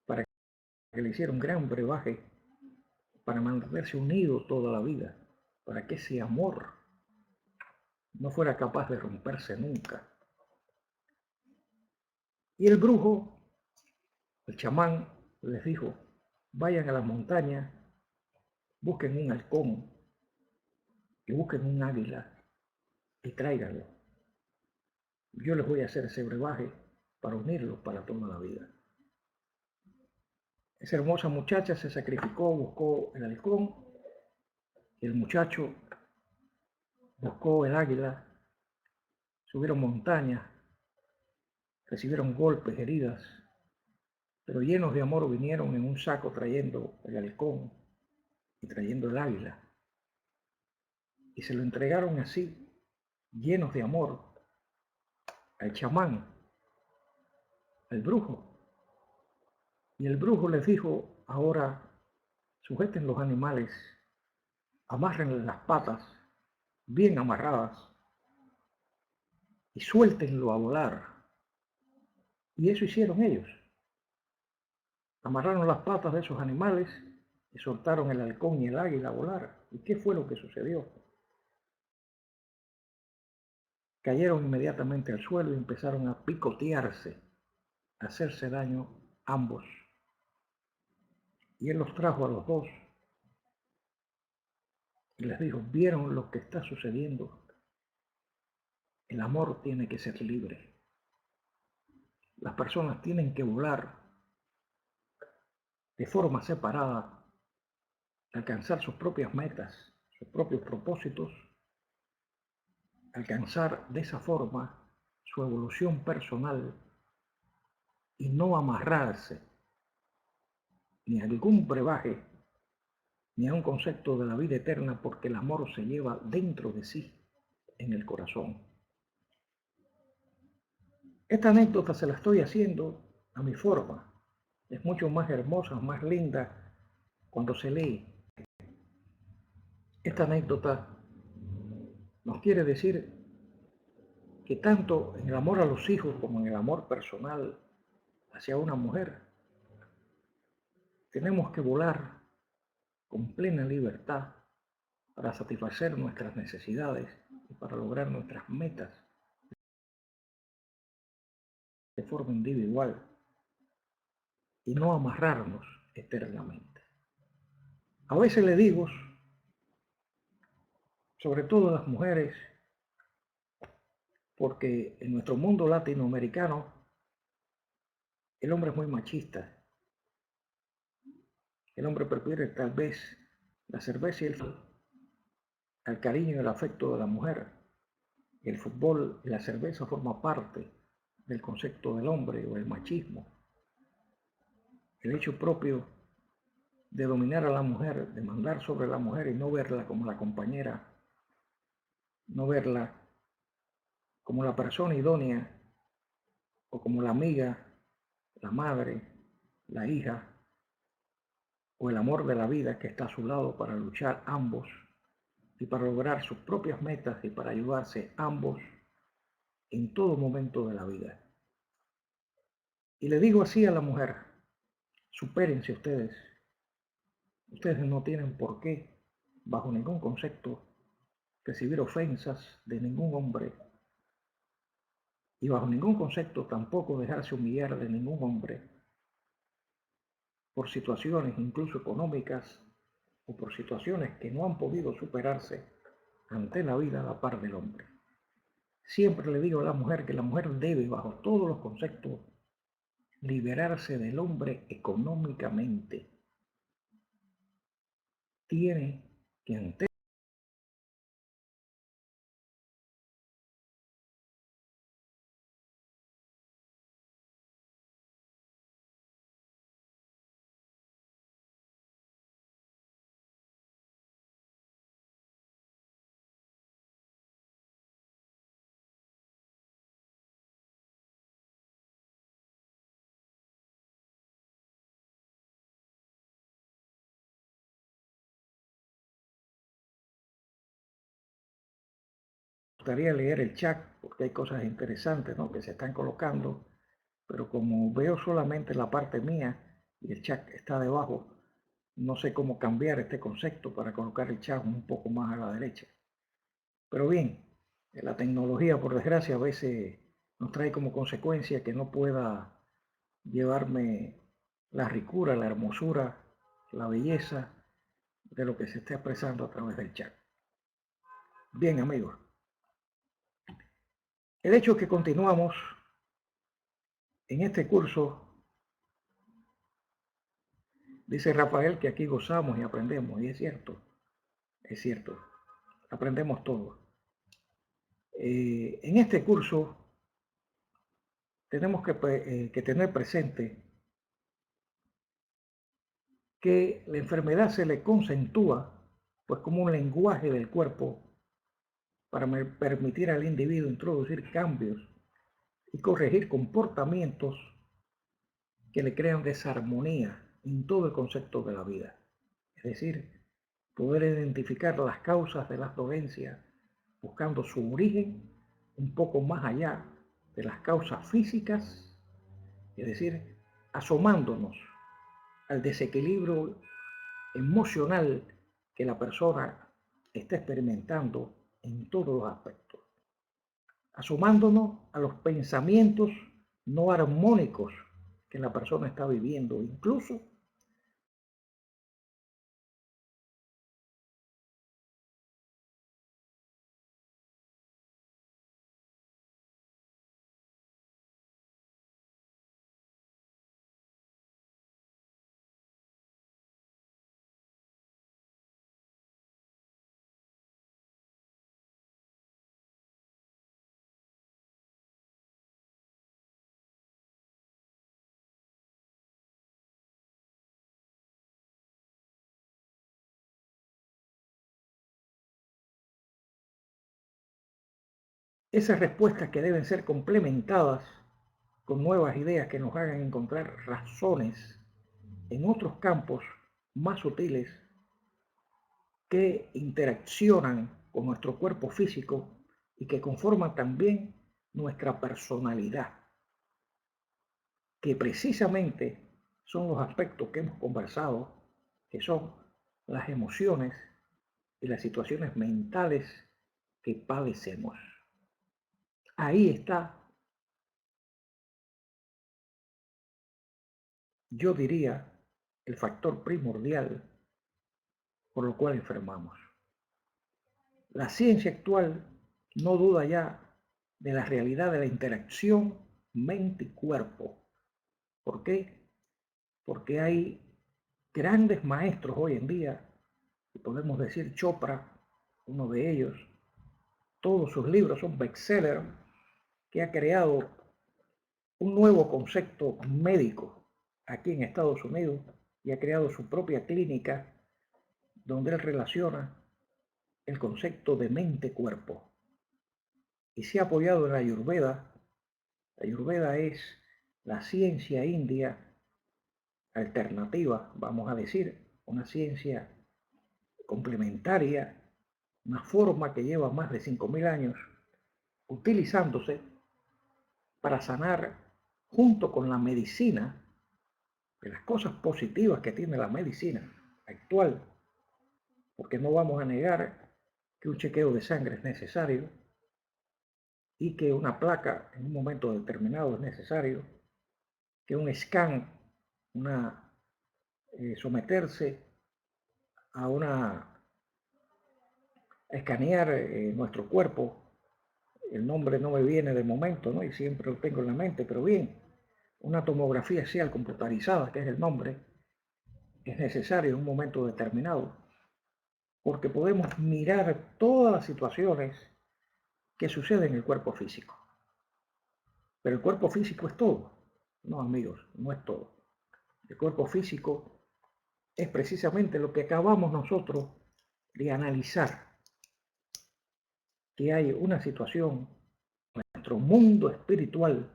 para que le hiciera un gran brebaje para mantenerse unido toda la vida, para que ese amor no fuera capaz de romperse nunca. Y el brujo, el chamán, les dijo, vayan a las montañas, busquen un halcón y busquen un águila y tráiganlo. Yo les voy a hacer ese brebaje para unirlos para toda la vida. Esa hermosa muchacha se sacrificó, buscó el halcón, y el muchacho buscó el águila, subieron montañas, recibieron golpes, heridas, pero llenos de amor vinieron en un saco trayendo el halcón y trayendo el águila. Y se lo entregaron así, llenos de amor, al chamán, al brujo. Y el brujo les dijo, ahora sujeten los animales, amarren las patas bien amarradas y suéltenlo a volar. Y eso hicieron ellos. Amarraron las patas de esos animales y soltaron el halcón y el águila a volar. ¿Y qué fue lo que sucedió? Cayeron inmediatamente al suelo y empezaron a picotearse, a hacerse daño ambos. Y él los trajo a los dos y les dijo, ¿vieron lo que está sucediendo? El amor tiene que ser libre. Las personas tienen que volar de forma separada, alcanzar sus propias metas, sus propios propósitos, alcanzar de esa forma su evolución personal y no amarrarse ni a algún brebaje ni a un concepto de la vida eterna, porque el amor se lleva dentro de sí, en el corazón. Esta anécdota se la estoy haciendo a mi forma. Es mucho más hermosa, más linda cuando se lee. Esta anécdota nos quiere decir que tanto en el amor a los hijos como en el amor personal hacia una mujer, tenemos que volar con plena libertad para satisfacer nuestras necesidades y para lograr nuestras metas de forma individual y no amarrarnos eternamente. A veces le digo, sobre todo a las mujeres, porque en nuestro mundo latinoamericano el hombre es muy machista. El hombre prefiere tal vez la cerveza y el fútbol al cariño y el afecto de la mujer. El fútbol y la cerveza forman parte del concepto del hombre o el machismo. El hecho propio de dominar a la mujer, de mandar sobre la mujer y no verla como la compañera, no verla como la persona idónea o como la amiga, la madre, la hija o el amor de la vida que está a su lado para luchar ambos y para lograr sus propias metas y para ayudarse ambos en todo momento de la vida. Y le digo así a la mujer, supérense ustedes. Ustedes no tienen por qué, bajo ningún concepto, recibir ofensas de ningún hombre y bajo ningún concepto tampoco dejarse humillar de ningún hombre por situaciones incluso económicas o por situaciones que no han podido superarse ante la vida a la par del hombre. Siempre le digo a la mujer que la mujer debe, bajo todos los conceptos, liberarse del hombre económicamente. Tiene que ante gustaría leer el chat porque hay cosas interesantes, ¿no?, que se están colocando, pero como veo solamente la parte mía y el chat está debajo, no sé cómo cambiar este concepto para colocar el chat un poco más a la derecha. Pero bien, la tecnología, por desgracia, a veces nos trae como consecuencia que no pueda llevarme la ricura, la hermosura, la belleza de lo que se está expresando a través del chat. Bien, amigos, el hecho es que continuamos en este curso. Dice Rafael que aquí gozamos y aprendemos, y es cierto, aprendemos todo. En este curso tenemos que tener presente que la enfermedad se le concentúa pues como un lenguaje del cuerpo para permitir al individuo introducir cambios y corregir comportamientos que le crean desarmonía en todo el concepto de la vida. Es decir, poder identificar las causas de las dolencias buscando su origen un poco más allá de las causas físicas, es decir, asomándonos al desequilibrio emocional que la persona está experimentando en todos los aspectos, asomándonos a los pensamientos no armónicos que la persona está viviendo, incluso esas respuestas que deben ser complementadas con nuevas ideas que nos hagan encontrar razones en otros campos más sutiles que interaccionan con nuestro cuerpo físico y que conforman también nuestra personalidad. que precisamente son los aspectos que hemos conversado, que son las emociones y las situaciones mentales que padecemos. Ahí está, yo diría, el factor primordial por lo cual enfermamos. La ciencia actual no duda ya de la realidad de la interacción mente y cuerpo. ¿Por qué? Porque hay grandes maestros hoy en día, y podemos decir Chopra, uno de ellos, todos sus libros son bestsellers, que ha creado un nuevo concepto médico aquí en Estados Unidos y ha creado su propia clínica donde él relaciona el concepto de mente-cuerpo y se ha apoyado en la Ayurveda. La Ayurveda es la ciencia india alternativa, vamos a decir, una ciencia complementaria, una forma que lleva más de 5.000 años utilizándose para sanar junto con la medicina, de las cosas positivas que tiene la medicina actual, porque no vamos a negar que un chequeo de sangre es necesario y que una placa en un momento determinado es necesario, que un scan, someterse a escanear nuestro cuerpo. El nombre no me viene de momento, ¿no? Y siempre lo tengo en la mente, pero bien, una tomografía axial computarizada, que es el nombre, es necesario en un momento determinado, porque podemos mirar todas las situaciones que suceden en el cuerpo físico. Pero el cuerpo físico es todo. No, amigos, no es todo. El cuerpo físico es precisamente lo que acabamos nosotros de analizar, que hay una situación, nuestro mundo espiritual,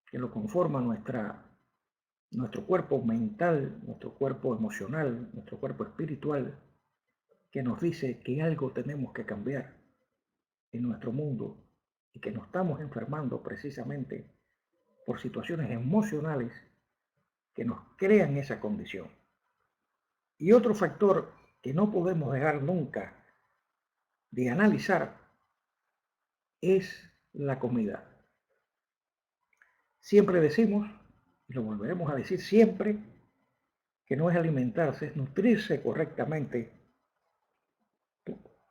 que lo conforma nuestro cuerpo mental, nuestro cuerpo emocional, nuestro cuerpo espiritual, que nos dice que algo tenemos que cambiar en nuestro mundo y que nos estamos enfermando precisamente por situaciones emocionales que nos crean esa condición. Y otro factor que no podemos dejar nunca de analizar es la comida. Siempre decimos, y lo volveremos a decir siempre, que no es alimentarse, es nutrirse correctamente,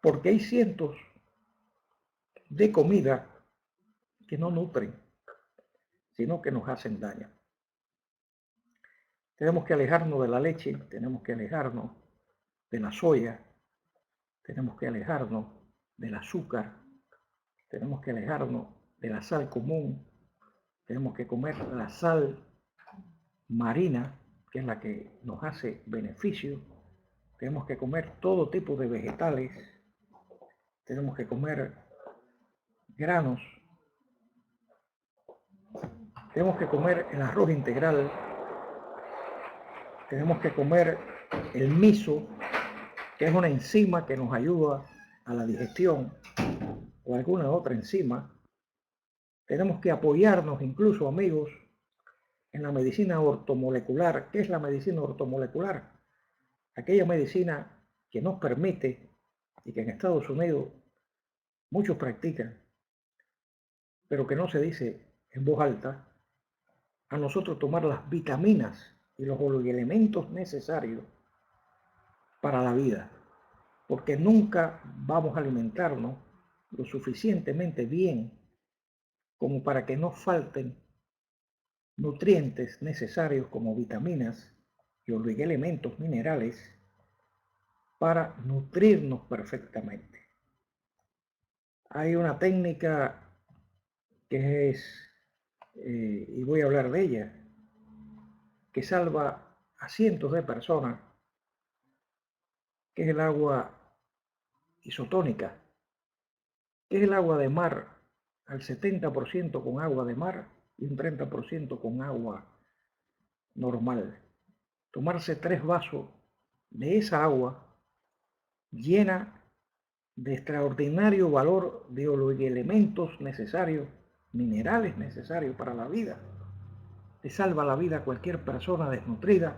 porque hay cientos de comida que no nutren, sino que nos hacen daño. Tenemos que alejarnos de la leche, tenemos que alejarnos de la soya, tenemos que alejarnos del azúcar, tenemos que alejarnos de la sal común, tenemos que comer la sal marina, que es la que nos hace beneficio, tenemos que comer todo tipo de vegetales, tenemos que comer granos, tenemos que comer el arroz integral, tenemos que comer el miso, que es una enzima que nos ayuda a la digestión, o alguna otra enzima. Tenemos que apoyarnos incluso, amigos, en la medicina ortomolecular. ¿Qué es la medicina ortomolecular? Aquella medicina que nos permite, y que en Estados Unidos muchos practican, pero que no se dice en voz alta, a nosotros tomar las vitaminas y los oligoelementos necesarios para la vida, porque nunca vamos a alimentarnos lo suficientemente bien como para que nos falten nutrientes necesarios como vitaminas y oligoelementos minerales para nutrirnos perfectamente. Hay una técnica que es, y voy a hablar de ella, que salva a cientos de personas, que es el agua isotónica, que es el agua de mar, al 70% con agua de mar y un 30% con agua normal. Tomarse 3 vasos de esa agua llena de extraordinario valor de elementos necesarios, minerales necesarios para la vida. le salva la vida a cualquier persona desnutrida.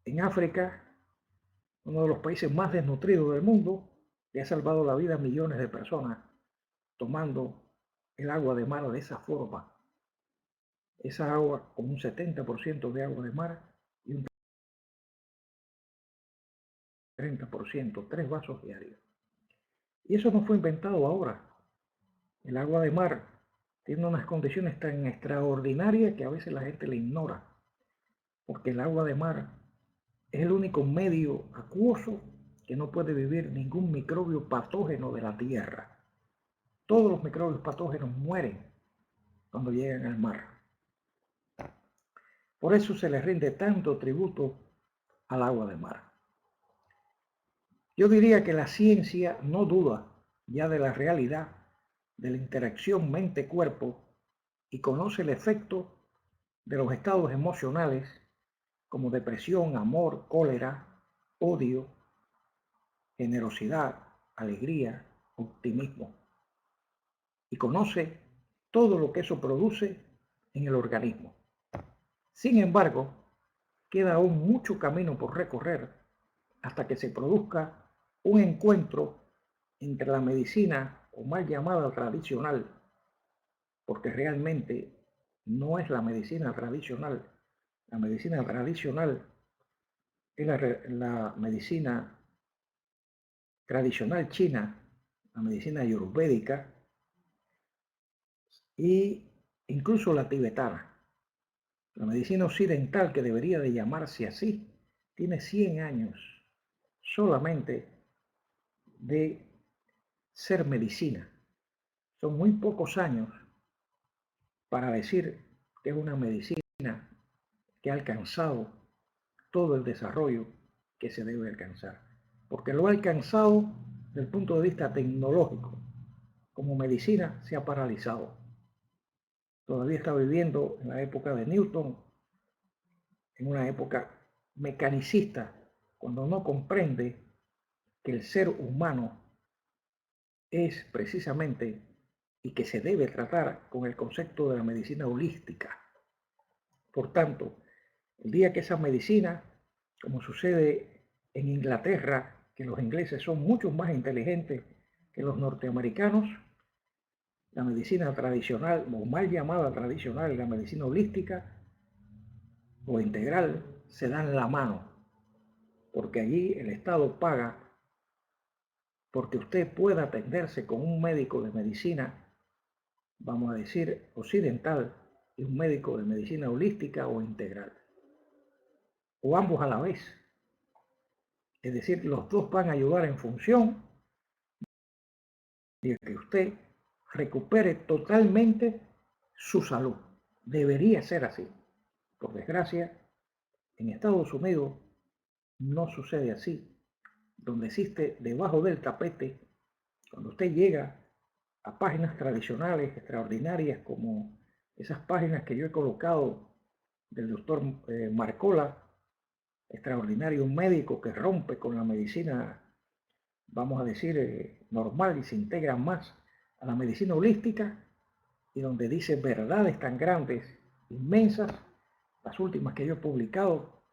En África, uno de los países más desnutridos del mundo, le ha salvado la vida a millones de personas tomando el agua de mar de esa forma. Esa agua con un 70% de agua de mar y un 30%, 3 vasos diarios. Y eso no fue inventado ahora. El agua de mar tiene unas condiciones tan extraordinarias que a veces la gente le ignora, porque el agua de mar es el único medio acuoso que no puede vivir ningún microbio patógeno de la tierra. Todos los microbios patógenos mueren cuando llegan al mar. Por eso se le rinde tanto tributo al agua de mar. Yo diría que la ciencia no duda ya de la realidad de la interacción mente-cuerpo y conoce el efecto de los estados emocionales como depresión, amor, cólera, odio, generosidad, alegría, optimismo. Y conoce todo lo que eso produce en el organismo. Sin embargo, queda aún mucho camino por recorrer hasta que se produzca un encuentro entre la medicina o mal llamada tradicional, porque realmente no es la medicina tradicional. La medicina tradicional es la medicina tradicional china, la medicina ayurvédica e incluso la tibetana. La medicina occidental, que debería de llamarse así, tiene 100 años solamente de ser medicina. Son muy pocos años para decir que es una medicina que ha alcanzado todo el desarrollo que se debe alcanzar, porque lo ha alcanzado desde el punto de vista tecnológico. Como medicina se ha paralizado. Todavía está viviendo en la época de Newton, en una época mecanicista, cuando no comprende que el ser humano es precisamente y que se debe tratar con el concepto de la medicina holística. Por tanto, el día que esa medicina, como sucede en Inglaterra, que los ingleses son mucho más inteligentes que los norteamericanos, la medicina tradicional, o mal llamada tradicional, la medicina holística o integral, se dan la mano, porque allí el Estado paga porque usted pueda atenderse con un médico de medicina, vamos a decir, occidental, y un médico de medicina holística o integral, o ambos a la vez. Es decir, los dos van a ayudar en función de que usted recupere totalmente su salud. Debería ser así. Por desgracia, en Estados Unidos no sucede así. Donde existe debajo del tapete, cuando usted llega a páginas tradicionales extraordinarias como esas páginas que yo he colocado del doctor Marcola, extraordinario, un médico que rompe con la medicina, vamos a decir, normal, y se integra más a la medicina holística, y donde dice verdades tan grandes, inmensas, las últimas que yo he publicado,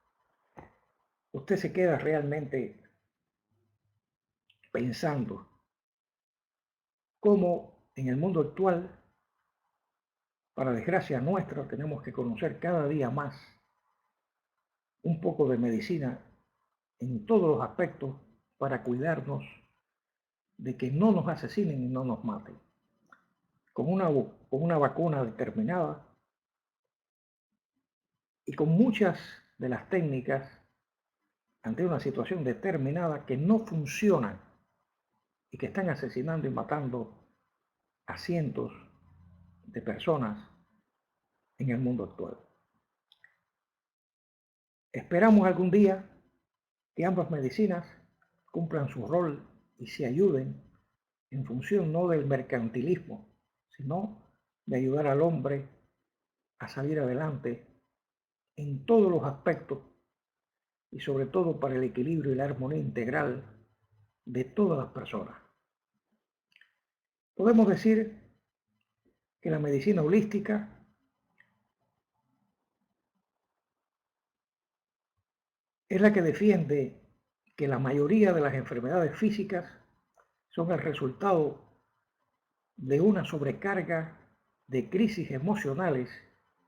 usted se queda realmente pensando cómo en el mundo actual, para desgracia nuestra, tenemos que conocer cada día más un poco de medicina en todos los aspectos para cuidarnos de que no nos asesinen y no nos maten. Con una vacuna determinada y con muchas de las técnicas ante una situación determinada que no funcionan y que están asesinando y matando a cientos de personas en el mundo actual. Esperamos algún día que ambas medicinas cumplan su rol y se ayuden en función no del mercantilismo, sino de ayudar al hombre a salir adelante en todos los aspectos y sobre todo para el equilibrio y la armonía integral de todas las personas. Podemos decir que la medicina holística es la que defiende que la mayoría de las enfermedades físicas son el resultado de una sobrecarga de crisis emocionales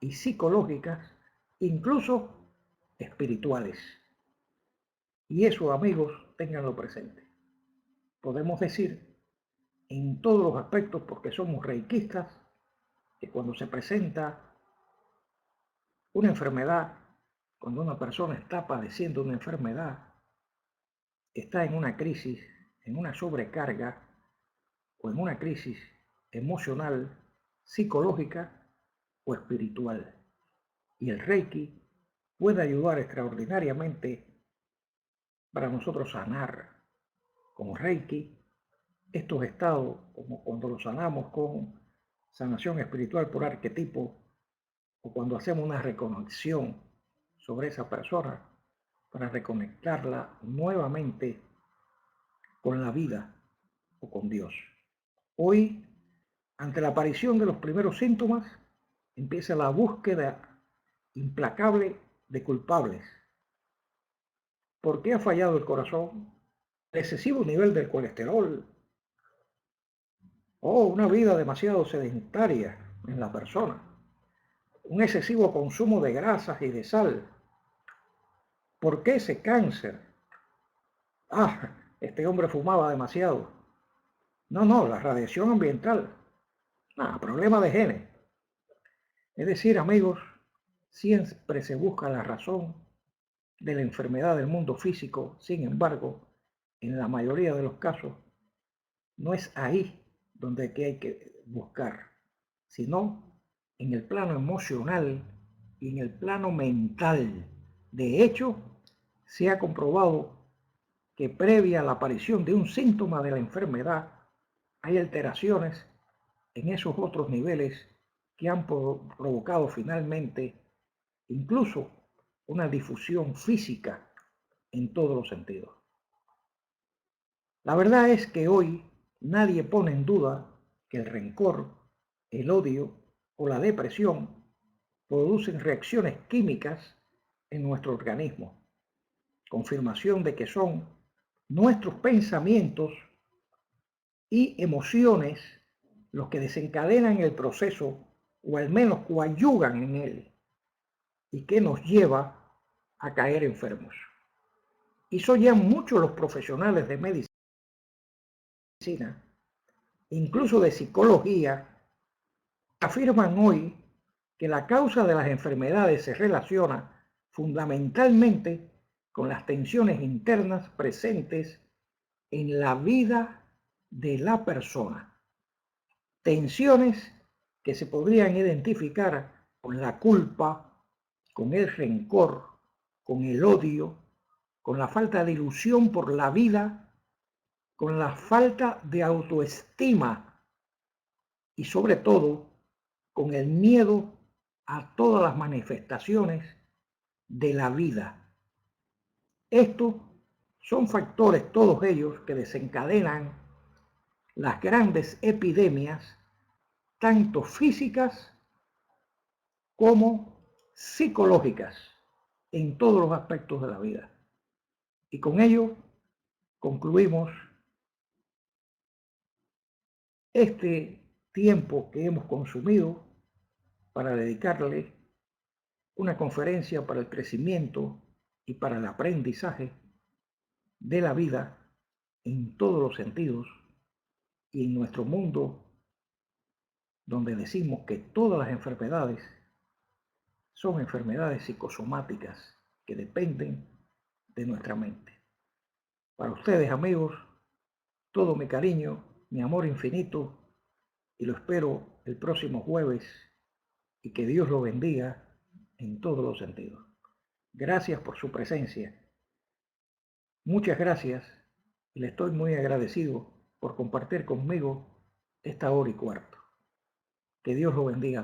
y psicológicas, incluso espirituales. Y eso, amigos, ténganlo presente. Podemos decir en todos los aspectos, porque somos reikistas, que cuando se presenta una enfermedad, cuando una persona está padeciendo una enfermedad, está en una crisis, en una sobrecarga o en una crisis emocional, psicológica o espiritual. Y el Reiki puede ayudar extraordinariamente para nosotros sanar con Reiki estos estados, como cuando los sanamos con sanación espiritual por arquetipo o cuando hacemos una reconexión sobre esa persona para reconectarla nuevamente con la vida o con Dios. Hoy, ante la aparición de los primeros síntomas, empieza la búsqueda implacable de culpables. ¿Por qué ha fallado el corazón? El excesivo nivel del colesterol o una vida demasiado sedentaria en la persona, un excesivo consumo de grasas y de sal. ¿Por qué ese cáncer? Este hombre fumaba demasiado. No, la radiación ambiental. Problema de genes. Es decir, amigos, siempre se busca la razón de la enfermedad del mundo físico. Sin embargo, en la mayoría de los casos, no es ahí donde hay que buscar, sino en el plano emocional y en el plano mental. De hecho, se ha comprobado que previa a la aparición de un síntoma de la enfermedad, hay alteraciones en esos otros niveles que han provocado finalmente incluso una difusión física en todos los sentidos. La verdad es que hoy nadie pone en duda que el rencor, el odio o la depresión producen reacciones químicas en nuestro organismo, confirmación de que son nuestros pensamientos y emociones los que desencadenan el proceso o al menos coadyuvan en él y que nos lleva a caer enfermos. Y son ya muchos los profesionales de medicina, incluso de psicología, afirman hoy que la causa de las enfermedades se relaciona fundamentalmente con las tensiones internas presentes en la vida de la persona. Tensiones que se podrían identificar con la culpa, con el rencor, con el odio, con la falta de ilusión por la vida, con la falta de autoestima y sobre todo con el miedo a todas las manifestaciones de la vida. Estos son factores, todos ellos, que desencadenan las grandes epidemias, tanto físicas como psicológicas, en todos los aspectos de la vida. Y con ello concluimos este tiempo que hemos consumido para dedicarle una conferencia para el crecimiento y para el aprendizaje de la vida en todos los sentidos y en nuestro mundo donde decimos que todas las enfermedades son enfermedades psicosomáticas que dependen de nuestra mente. Para ustedes, amigos, todo mi cariño, mi amor infinito, y lo espero el próximo jueves, y que Dios lo bendiga en todos los sentidos. Gracias por su presencia. Muchas gracias, y le estoy muy agradecido por compartir conmigo esta hora y cuarto. Que Dios lo bendiga.